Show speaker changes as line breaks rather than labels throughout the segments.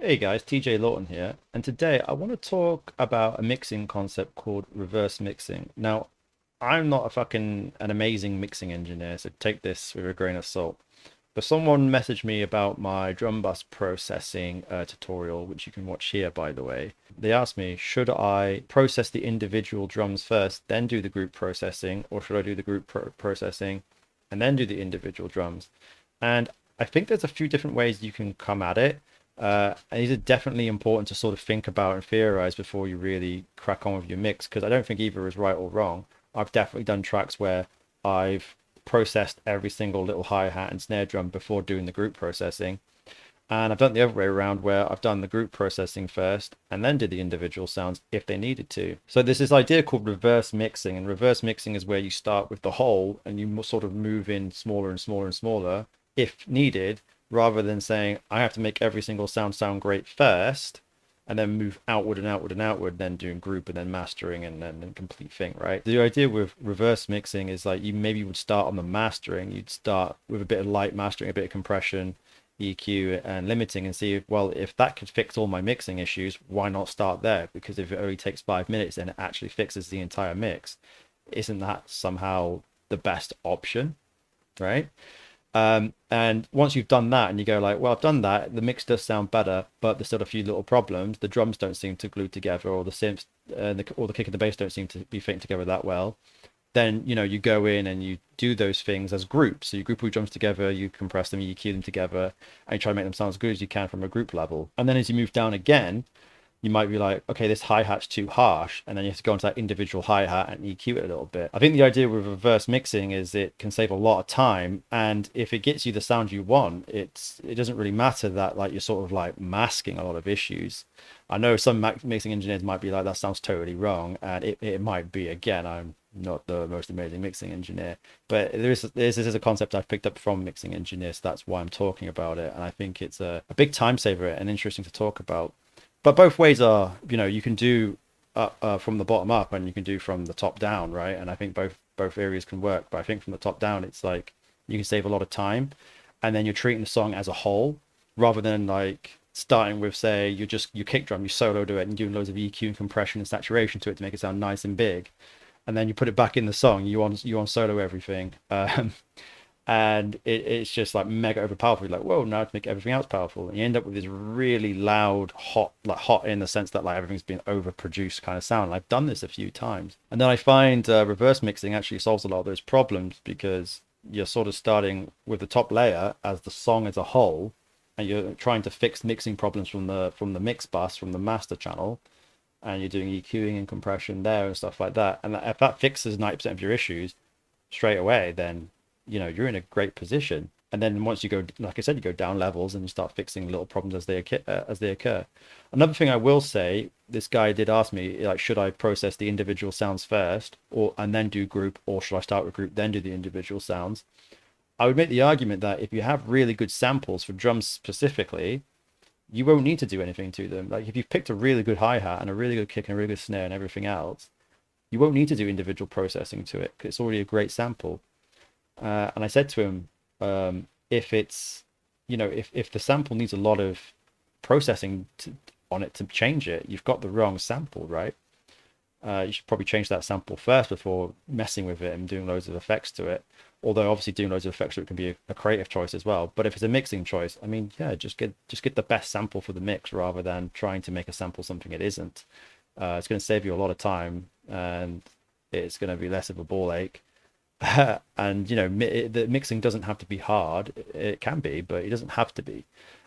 Hey guys, TJ Lawton here, and today I want to talk about a mixing concept called reverse mixing. Now, I'm not an amazing mixing engineer, so take this with a grain of salt. But someone messaged me about my drum bus processing tutorial, which you can watch here, by the way. They asked me, should I process the individual drums first, then do the group processing, or should I do the group processing and then do the individual drums? And I think there's a few different ways you can come at it. And these are definitely important to sort of think about and theorize before you really crack on with your mix, because I don't think either is right or wrong. I've definitely done tracks where I've processed every single little hi-hat and snare drum before doing the group processing. And I've done it the other way around where I've done the group processing first and then did the individual sounds if they needed to. So there's this idea called reverse mixing, and reverse mixing is where you start with the whole and you sort of move in smaller and smaller and smaller if needed, rather than saying I have to make every single sound great first and then move outward and outward and outward, then doing group and then mastering and then complete thing, right? The idea with reverse mixing is like you maybe would start on the mastering, you'd start with a bit of light mastering, a bit of compression, EQ and limiting, and see if, well, if that could fix all my mixing issues, why not start there? Because if it only takes 5 minutes and it actually fixes the entire mix, isn't that somehow the best option, right? And once you've done that and you go like, well, I've done that, the mix does sound better, but there's still a few little problems. The drums don't seem to glue together, or the synths, or the kick and the bass don't seem to be fitting together that well. Then, you go in and you do those things as groups. So you group all your drums together, you compress them, you EQ them together, and you try to make them sound as good as you can from a group level. And then as you move down again, you might be like, okay, this hi-hat's too harsh, and then you have to go into that individual hi-hat and EQ it a little bit. I think the idea with reverse mixing is it can save a lot of time, and if it gets you the sound you want, it doesn't really matter that like you're sort of like masking a lot of issues. I know some mixing engineers might be like, that sounds totally wrong, and it might be. Again, I'm not the most amazing mixing engineer, but this is a concept I've picked up from mixing engineers. So that's why I'm talking about it, and I think it's a big time saver and interesting to talk about. But both ways are, you can do from the bottom up and you can do from the top down, right? And I think both areas can work. But I think from the top down, it's like you can save a lot of time, and then you're treating the song as a whole rather than like starting with, say, you kick drum, you solo to it and doing loads of EQ and compression and saturation to it to make it sound nice and big, and then you put it back in the song. You on solo everything. And it's just like mega overpowerful. You're like, whoa, now I have to make everything else powerful, and you end up with this really loud, hot in the sense that like everything's been overproduced kind of sound. And I've done this a few times, and then I find reverse mixing actually solves a lot of those problems, because you're sort of starting with the top layer as the song as a whole, and you're trying to fix mixing problems from the mix bus, from the master channel, and you're doing EQing and compression there and stuff like that. And if that fixes 90% of your issues straight away, then you're in a great position. And then once you go, like I said, you go down levels and you start fixing little problems as they occur. Another thing I will say, this guy did ask me, like, should I process the individual sounds first and then do group, or should I start with group then do the individual sounds? I would make the argument that if you have really good samples for drums specifically, you won't need to do anything to them. Like if you've picked a really good hi-hat and a really good kick and a really good snare and everything else, you won't need to do individual processing to it because it's already a great sample. And I said to him, if it's, if the sample needs a lot of processing on it to change it, you've got the wrong sample, right? You should probably change that sample first before messing with it and doing loads of effects to it. Although obviously doing loads of effects to it can be a creative choice as well. But if it's a mixing choice, I mean, yeah, just get the best sample for the mix rather than trying to make a sample something it isn't. It's going to save you a lot of time, and it's going to be less of a ball ache. And the mixing doesn't have to be hard. It can be, but it doesn't have to be.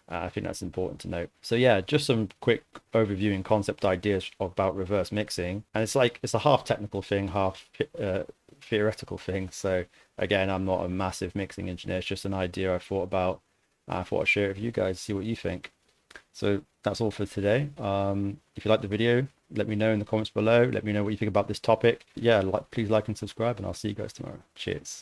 I think that's important to note. So yeah, just some quick overview and concept ideas about reverse mixing. And it's a half technical thing, half theoretical thing. So again, I'm not a massive mixing engineer. It's just an idea I thought about. I thought I'd share it with you guys, see what you think. So that's all for today. If you like the video, let me know in the comments below. Let me know what you think about this topic. Yeah, please like and subscribe, and I'll see you guys tomorrow. Cheers.